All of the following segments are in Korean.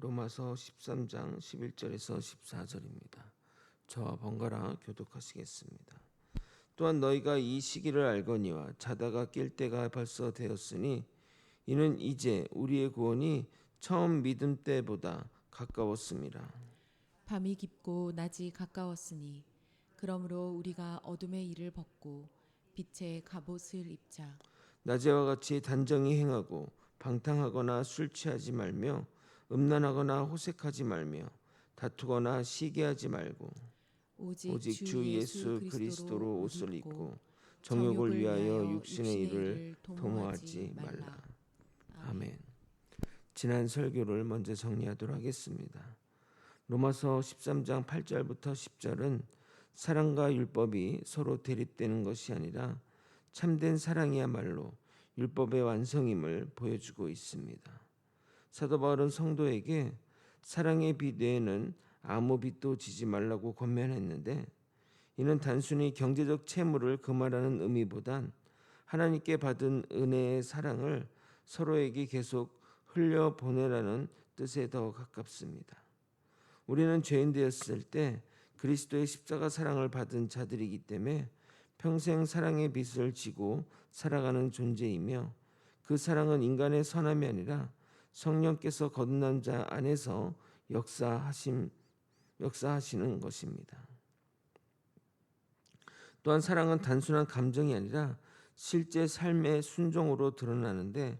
로마서 13장 11절에서 14절입니다. 저와 번갈아 교독하시겠습니다. 또한 너희가 이 시기를 알거니와 자다가 깰 때가 벌써 되었으니 이는 이제 우리의 구원이 처음 믿음 때보다 가까웠습니다. 밤이 깊고 낮이 가까웠으니 그러므로 우리가 어둠의 일을 벗고 빛의 갑옷을 입자. 낮에와 같이 단정히 행하고 방탕하거나 술 취하지 말며 음란하거나 호색하지 말며 다투거나 시기하지 말고 오직 오직 주 주 예수 예수 그리스도로 그리스도로 옷 옷을 입고 입고 정욕을 정욕을 위하여 위하여 육신의 일을 일을 도모하지 도모하지 말라. 말라. 아멘. 지난 설교를 먼저 정리하도록 하겠습니다. 로마서 13장 8절부터 10절은 사랑과 율법이 서로 대립되는 것이 아니라 참된 사랑이야말로 율법의 완성임을 보여주고 있습니다. 사도 바울은 성도에게 사랑의 빛 외에는 아무 빛도 지지 말라고 권면했는데, 이는 단순히 경제적 채무를 금하라는 의미보단 하나님께 받은 은혜의 사랑을 서로에게 계속 흘려보내라는 뜻에 더 가깝습니다. 우리는 죄인 되었을 때 그리스도의 십자가 사랑을 받은 자들이기 때문에 평생 사랑의 빛을 지고 살아가는 존재이며, 그 사랑은 인간의 선함이 아니라 성령께서 거듭난 자 안에서 역사하시는 것입니다. 또한 사랑은 단순한 감정이 아니라 실제 삶의 순종으로 드러나는데,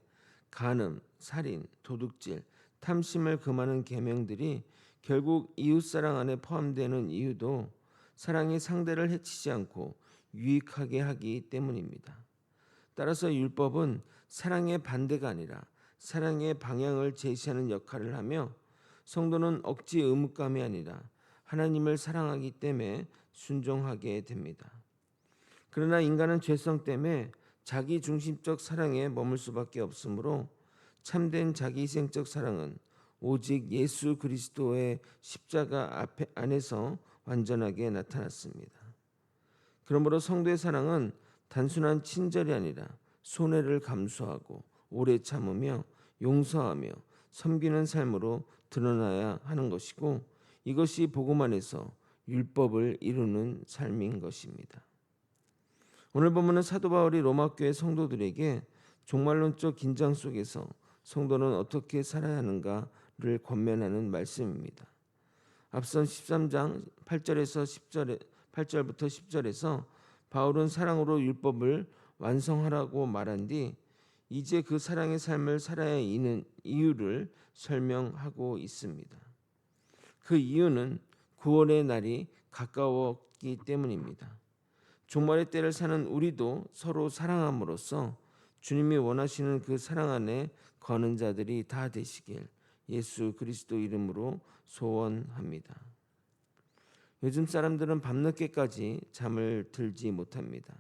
간음, 살인, 도둑질, 탐심을 금하는 계명들이 결국 이웃사랑 안에 포함되는 이유도 사랑이 상대를 해치지 않고 유익하게 하기 때문입니다. 따라서 율법은 사랑의 반대가 아니라 사랑의 방향을 제시하는 역할을 하며, 성도는 억지 의무감이 아니라 하나님을 사랑하기 때문에 순종하게 됩니다. 그러나 인간은 죄성 때문에 자기 중심적 사랑에 머물 수밖에 없으므로 참된 자기 희생적 사랑은 오직 예수 그리스도의 십자가 안에서 완전하게 나타났습니다. 그러므로 성도의 사랑은 단순한 친절이 아니라 손해를 감수하고 오래 참으며 용서하며 섬기는 삶으로 드러나야 하는 것이고, 이것이 복음 안에서 율법을 이루는 삶인 것입니다. 오늘 본문은 사도 바울이 로마 교회 성도들에게 종말론적 긴장 속에서 성도는 어떻게 살아야 하는가를 권면하는 말씀입니다. 앞선 13장 8절부터 10절에서 바울은 사랑으로 율법을 완성하라고 말한 뒤 이제 그 사랑의 삶을 살아야 하는 이유를 설명하고 있습니다. 그 이유는 구원의 날이 가까웠기 때문입니다. 종말의 때를 사는 우리도 서로 사랑함으로써 주님이 원하시는 그 사랑 안에 거는 자들이 다 되시길 예수 그리스도 이름으로 소원합니다. 요즘 사람들은 밤늦게까지 잠을 들지 못합니다.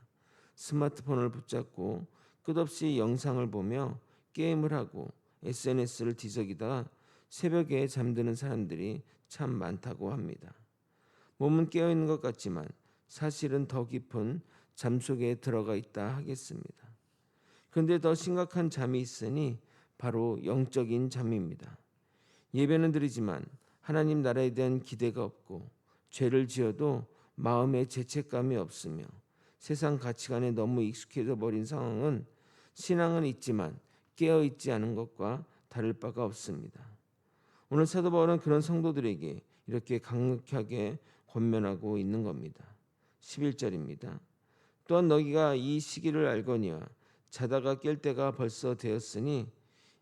스마트폰을 붙잡고 끝없이 영상을 보며 게임을 하고 SNS를 뒤적이다가 새벽에 잠드는 사람들이 참 많다고 합니다. 몸은 깨어있는 것 같지만 사실은 더 깊은 잠 속에 들어가 있다 하겠습니다. 그런데 더 심각한 잠이 있으니 바로 영적인 잠입니다. 예배는 드리지만 하나님 나라에 대한 기대가 없고, 죄를 지어도 마음에 죄책감이 없으며 세상 가치관에 너무 익숙해져 버린 상황은 신앙은 있지만 깨어 있지 않은 것과 다를 바가 없습니다. 오늘 사도 바울은 그런 성도들에게 이렇게 강력하게 권면하고 있는 겁니다. 11절입니다. 또한 너희가 이 시기를 알거니와 자다가 깰 때가 벌써 되었으니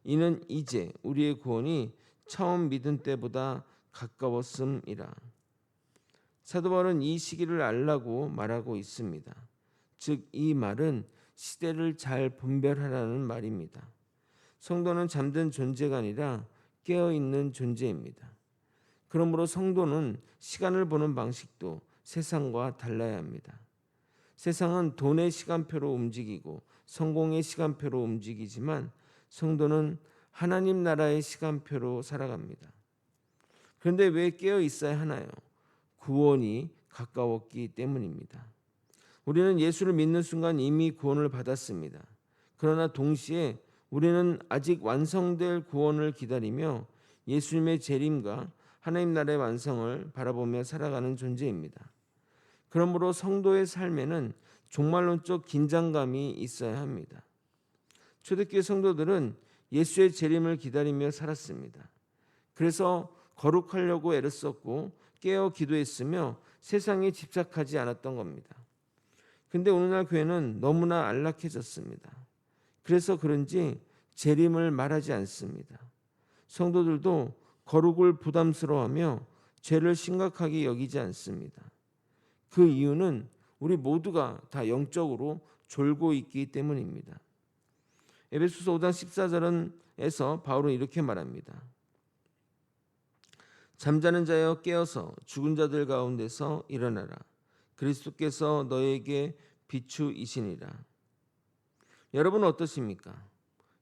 이는 이제 우리의 구원이 처음 믿은 때보다 가까웠음이라. 사도 바울은 이 시기를 알라고 말하고 있습니다. 즉 이 말은 시대를 잘 분별하라는 말입니다. 성도는 잠든 존재가 아니라 깨어있는 존재입니다. 그러므로 성도는 시간을 보는 방식도 세상과 달라야 합니다. 세상은 돈의 시간표로 움직이고 성공의 시간표로 움직이지만 성도는 하나님 나라의 시간표로 살아갑니다. 그런데 왜 깨어 있어야 하나요? 구원이 가까웠기 때문입니다. 우리는 예수를 믿는 순간 이미 구원을 받았습니다. 그러나 동시에 우리는 아직 완성될 구원을 기다리며 예수님의 재림과 하나님 나라의 완성을 바라보며 살아가는 존재입니다. 그러므로 성도의 삶에는 종말론적 긴장감이 있어야 합니다. 초대교회 성도들은 예수의 재림을 기다리며 살았습니다. 그래서 거룩하려고 애를 썼고 깨어 기도했으며 세상에 집착하지 않았던 겁니다. 근데 오늘날 교회는 너무나 안락해졌습니다. 그래서 그런지 재림을 말하지 않습니다. 성도들도 거룩을 부담스러워하며 죄를 심각하게 여기지 않습니다. 그 이유는 우리 모두가 다 영적으로 졸고 있기 때문입니다. 에베소서 5장 14절에서 바울은 이렇게 말합니다. 잠자는 자여 깨어서 죽은 자들 가운데서 일어나라. 그리스도께서 너에게 비추이시니라. 여러분은 어떠십니까?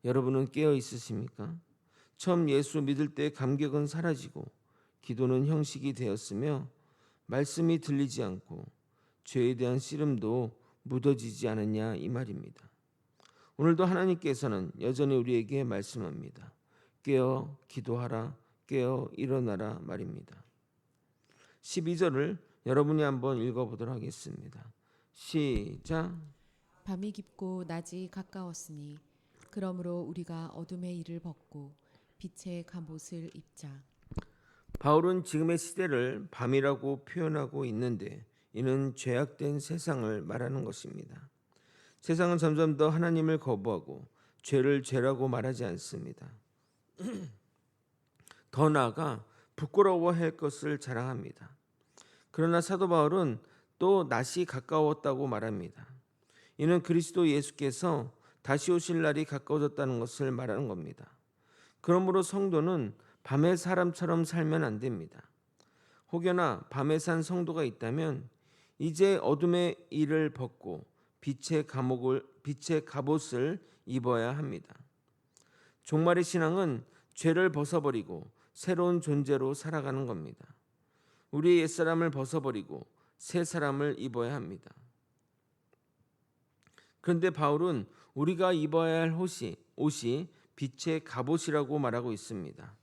여러분은 깨어 있으십니까? 처음 예수 믿을 때 감격은 사라지고 기도는 형식이 되었으며 말씀이 들리지 않고 죄에 대한 씨름도 묻어지지 않았냐 이 말입니다. 오늘도 하나님께서는 여전히 우리에게 말씀합니다. 깨어 기도하라, 깨어 일어나라 말입니다. 12절을 여러분이 한번 읽어보도록 하겠습니다. 시작. 밤이 깊고 낮이 가까웠으니 그러므로 우리가 어둠의 일을 벗고 빛의 갑옷을 입자. 바울은 지금의 시대를 밤이라고 표현하고 있는데 이는 죄악된 세상을 말하는 것입니다. 세상은 점점 더 하나님을 거부하고 죄를 죄라고 말하지 않습니다. 더 나아가 부끄러워할 것을 자랑합니다. 그러나 사도 바울은 또 낮이 가까웠다고 말합니다. 이는 그리스도 예수께서 다시 오실 날이 가까워졌다는 것을 말하는 겁니다. 그러므로 성도는 밤의 사람처럼 살면 안 됩니다. 혹여나 밤에 산 성도가 있다면 이제 어둠의 일을 벗고 빛의 갑옷을 입어야 합니다. 종말의 신앙은 죄를 벗어버리고 새로운 존재로 살아가는 겁니다. 우리의 옛사람을 벗어버리고 새 사람을 입어야 합니다. 그런데 바울은 우리가 입어야 할 옷이 빛의 갑옷이라고 말하고 있습니다.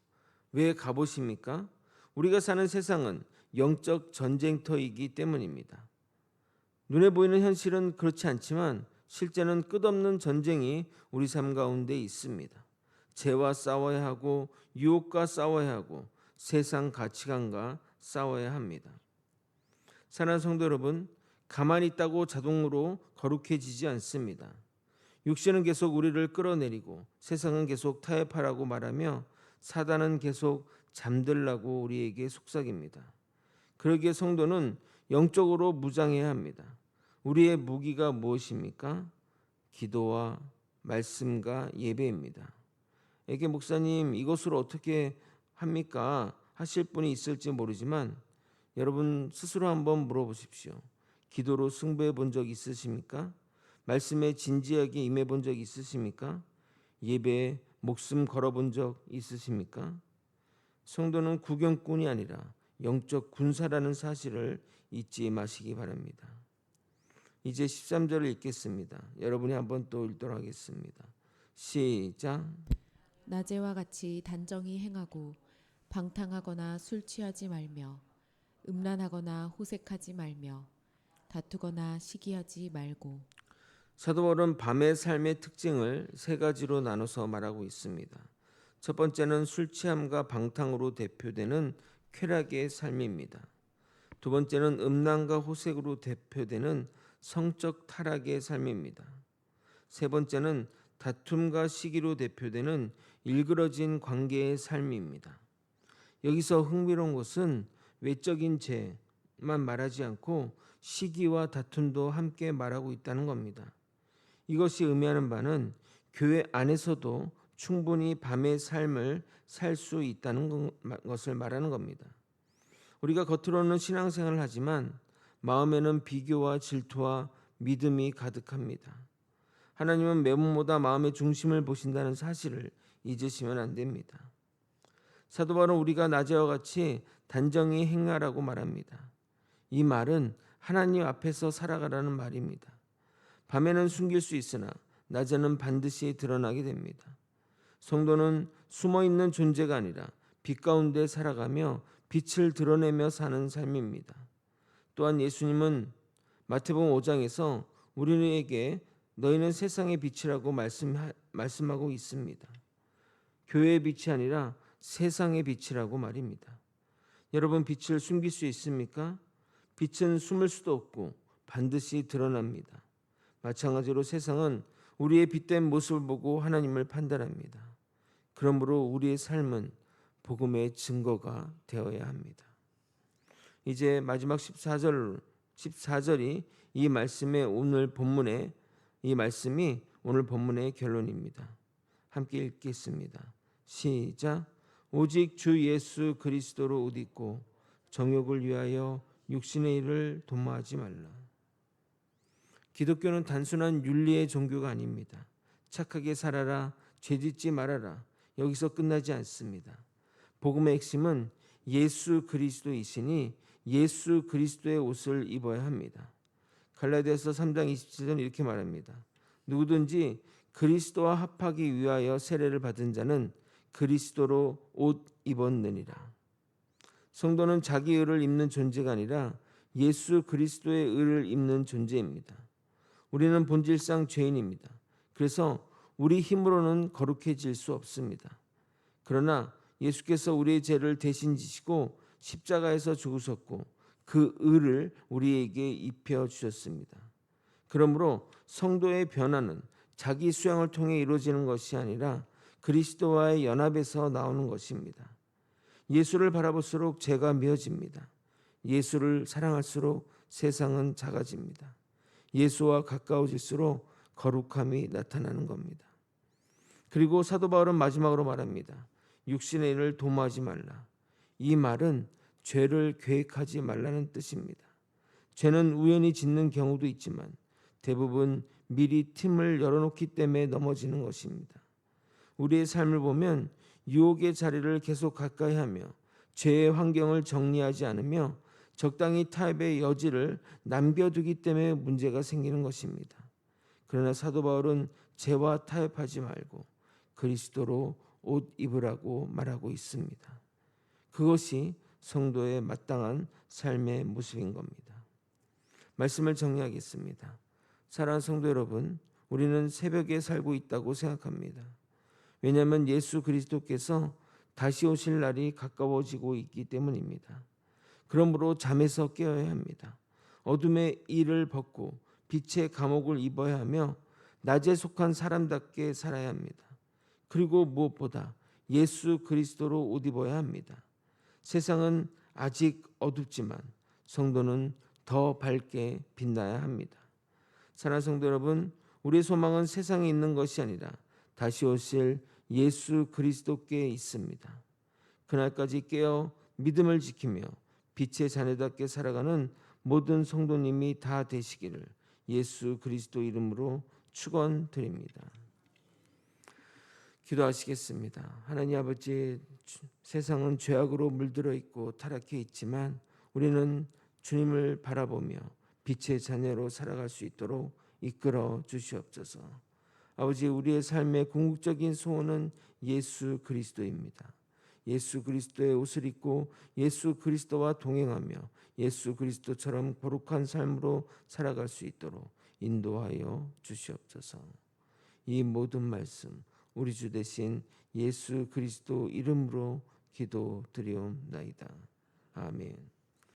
왜 갑옷입니까? 우리가 사는 세상은 영적 전쟁터이기 때문입니다. 눈에 보이는 현실은 그렇지 않지만 실제는 끝없는 전쟁이 우리 삶 가운데 있습니다. 죄와 싸워야 하고 유혹과 싸워야 하고 세상 가치관과 싸워야 합니다. 사랑하는 성도 여러분, 가만히 있다고 자동으로 거룩해지지 않습니다. 육신은 계속 우리를 끌어내리고 세상은 계속 타협하라고 말하며 사단은 계속 잠들라고 우리에게 속삭입니다. 그러기에 성도는 영적으로 무장해야 합니다. 우리의 무기가 무엇입니까? 기도와 말씀과 예배입니다. 에게 목사님 이것을 어떻게 합니까? 하실 분이 있을지 모르지만 여러분 스스로 한번 물어보십시오. 기도로 승부해 본 적 있으십니까? 말씀에 진지하게 임해 본 적 있으십니까? 예배에 목숨 걸어 본 적 있으십니까? 성도는 구경꾼이 아니라 영적 군사라는 사실을 잊지 마시기 바랍니다. 이제 13절을 읽겠습니다. 여러분이 한번 또 읽도록 하겠습니다. 시작. 낮에와 같이 단정히 행하고 방탕하거나 술 취하지 말며 음란하거나 호색하지 말며 다투거나 시기하지 말고. 사도 바울은 밤의 삶의 특징을 세 가지로 나눠서 말하고 있습니다. 첫 번째는 술 취함과 방탕으로 대표되는 쾌락의 삶입니다. 두 번째는 음란과 호색으로 대표되는 성적 타락의 삶입니다. 세 번째는 다툼과 시기로 대표되는 일그러진 관계의 삶입니다. 여기서 흥미로운 것은 외적인 죄만 말하지 않고 시기와 다툼도 함께 말하고 있다는 겁니다. 이것이 의미하는 바는 교회 안에서도 충분히 밤의 삶을 살 수 있다는 것을 말하는 겁니다. 우리가 겉으로는 신앙생활을 하지만 마음에는 비교와 질투와 믿음이 가득합니다. 하나님은 매번보다 마음의 중심을 보신다는 사실을 잊으시면 안 됩니다. 사도 바울은 우리가 낮에와 같이 단정히 행하라고 말합니다. 이 말은 하나님 앞에서 살아가라는 말입니다. 밤에는 숨길 수 있으나 낮에는 반드시 드러나게 됩니다. 성도는 숨어있는 존재가 아니라 빛 가운데 살아가며 빛을 드러내며 사는 삶입니다. 또한 예수님은 마태복음 5장에서 우리에게 너희는 세상의 빛이라고 말씀하고 있습니다. 교회의 빛이 아니라 세상의 빛이라고 말입니다. 여러분, 빛을 숨길 수 있습니까? 빛은 숨을 수도 없고 반드시 드러납니다. 마찬가지로 세상은 우리의 빛된 모습을 보고 하나님을 판단합니다. 그러므로 우리의 삶은 복음의 증거가 되어야 합니다. 이제 마지막 14절이 이 말씀이 오늘 본문의 결론입니다. 함께 읽겠습니다. 시작. 오직 주 예수 그리스도로 옷 입고 정욕을 위하여 육신의 일을 도모하지 말라. 기독교는 단순한 윤리의 종교가 아닙니다. 착하게 살아라, 죄짓지 말아라, 여기서 끝나지 않습니다. 복음의 핵심은 예수 그리스도이시니 예수 그리스도의 옷을 입어야 합니다. 갈라디아서 3장 27절 이렇게 말합니다. 누구든지 그리스도와 합하기 위하여 세례를 받은 자는 그리스도로 옷 입었느니라. 성도는 자기 의를 입는 존재가 아니라 예수 그리스도의 의를 입는 존재입니다. 우리는 본질상 죄인입니다. 그래서 우리 힘으로는 거룩해질 수 없습니다. 그러나 예수께서 우리의 죄를 대신 지시고 십자가에서 죽으셨고 그 의를 우리에게 입혀 주셨습니다. 그러므로 성도의 변화는 자기 수양을 통해 이루어지는 것이 아니라 그리스도와의 연합에서 나오는 것입니다. 예수를 바라볼수록 죄가 미워집니다. 예수를 사랑할수록 세상은 작아집니다. 예수와 가까워질수록 거룩함이 나타나는 겁니다. 그리고 사도 바울은 마지막으로 말합니다. 육신의 일을 도모하지 말라. 이 말은 죄를 계획하지 말라는 뜻입니다. 죄는 우연히 짓는 경우도 있지만 대부분 미리 틈을 열어놓기 때문에 넘어지는 것입니다. 우리의 삶을 보면 유혹의 자리를 계속 가까이 하며 죄의 환경을 정리하지 않으며 적당히 타협의 여지를 남겨두기 때문에 문제가 생기는 것입니다. 그러나 사도 바울은 죄와 타협하지 말고 그리스도로 옷 입으라고 말하고 있습니다. 그것이 성도의 마땅한 삶의 모습인 겁니다. 말씀을 정리하겠습니다. 사랑하는 성도 여러분, 우리는 새벽에 살고 있다고 생각합니다. 왜냐하면 예수 그리스도께서 다시 오실 날이 가까워지고 있기 때문입니다. 그러므로 잠에서 깨어야 합니다. 어둠의 일을 벗고 빛의 감옥을 입어야 하며 낮에 속한 사람답게 살아야 합니다. 그리고 무엇보다 예수 그리스도로 옷 입어야 합니다. 세상은 아직 어둡지만 성도는 더 밝게 빛나야 합니다. 사랑하는 성도 여러분, 우리의 소망은 세상에 있는 것이 아니라 다시 오실 예수 그리스도께 있습니다. 그날까지 깨어 믿음을 지키며 빛의 자녀답게 살아가는 모든 성도님이 다 되시기를 예수 그리스도 이름으로 축원드립니다. 기도하시겠습니다. 하나님 아버지, 세상은 죄악으로 물들어 있고 타락해 있지만 우리는 주님을 바라보며 빛의 자녀로 살아갈 수 있도록 이끌어 주시옵소서. 아버지, 우리의 삶의 궁극적인 소원은 예수 그리스도입니다. 예수 그리스도의 옷을 입고 예수 그리스도와 동행하며 예수 그리스도처럼 거룩한 삶으로 살아갈 수 있도록 인도하여 주시옵소서. 이 모든 말씀 우리 주 되신 예수 그리스도 이름으로 기도드리옵나이다. 아멘.